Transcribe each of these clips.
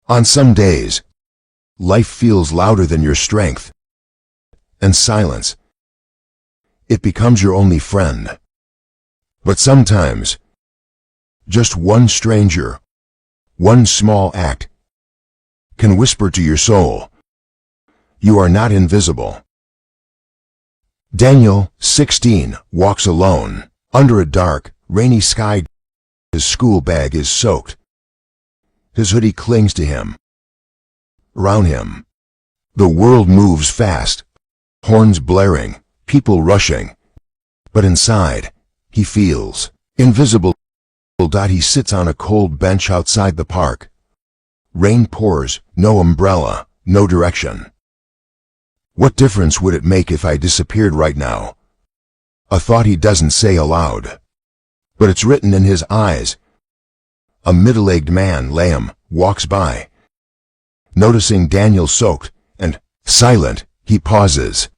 On some days, life feels louder than your strength, and silence, it becomes your only friend. But sometimes, just one stranger, one small act, can whisper to your soul, "You are not invisible." Daniel, 16, walks alone, under a dark, rainy sky. His school bag is soaked. His hoodie clings to him. Around him, the world moves fast, horns blaring, people rushing. But inside, he feels invisible. He sits on a cold bench outside the park. Rain pours, no umbrella, no direction. What difference would it make if I disappeared right now? A thought he doesn't say aloud, but it's written in his eyes. A middle-aged man, Liam, walks by. Noticing Daniel soaked and silent, he pauses.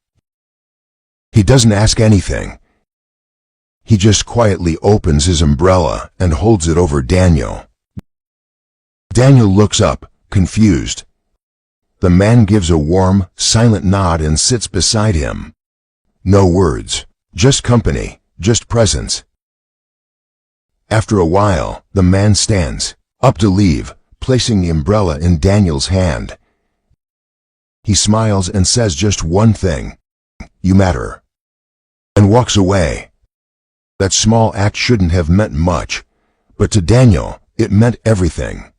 He doesn't ask anything. He just quietly opens his umbrella and holds it over Daniel. Daniel looks up, confused. The man gives a warm, silent nod and sits beside him. No words, just company, just presence. After a while, the man stands up to leave, placing the umbrella in Daniel's hand. He smiles and says just one thing, "You matter," and walks away. That small act shouldn't have meant much, but to Daniel, it meant everything.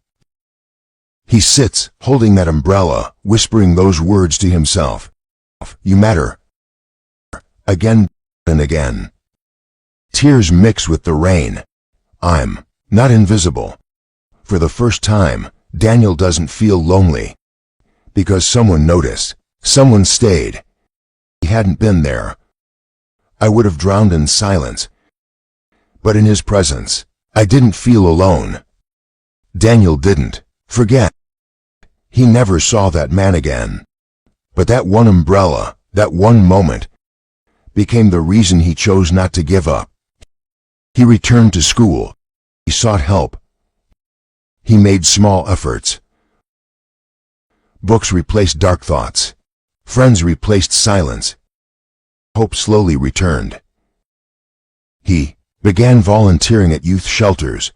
He sits, holding that umbrella, whispering those words to himself. "You matter." Again and again. Tears mix with the rain. I'm not invisible. For the first time, Daniel doesn't feel lonely. Because someone noticed, someone stayed. He hadn't been there, I would have drowned in silence. But in his presence, I didn't feel alone. Daniel didn't forget. He never saw that man again. But that one umbrella, that one moment, became the reason he chose not to give up. He returned to school. He sought help. He made small efforts. Books replaced dark thoughts. Friends replaced silence. Hope slowly returned. He began volunteering at youth shelters,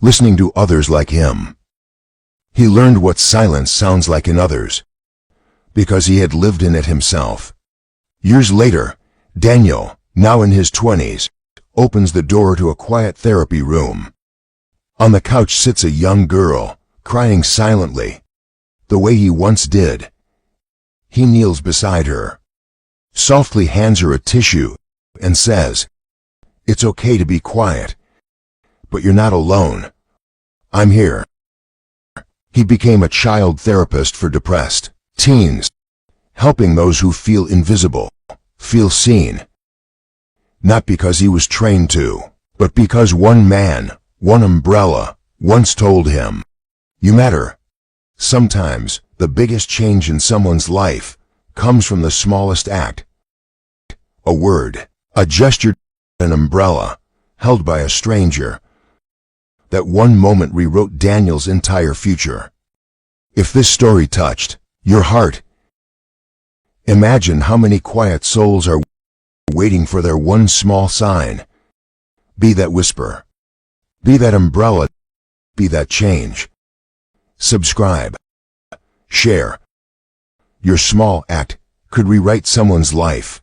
listening to others like him. He learned what silence sounds like in others, because he had lived in it himself. Years later, Daniel, now in his 20s, opens the door to a quiet therapy room. On the couch sits a young girl, crying silently, the way he once did. He kneels beside her, softly hands her a tissue, and says, "It's okay to be quiet, but you're not alone. I'm here." He became a child therapist for depressed teens, helping those who feel invisible, feel seen. Not because he was trained to, but because one man, one umbrella, once told him, "You matter." Sometimes, the biggest change in someone's life comes from the smallest act. A word, a gesture, an umbrella, held by a stranger. That one moment rewrote Daniel's entire future. If this story touched your heart, imagine how many quiet souls are waiting for their one small sign. Be that whisper. Be that umbrella. Be that change. Subscribe. Share. Your small act could rewrite someone's life.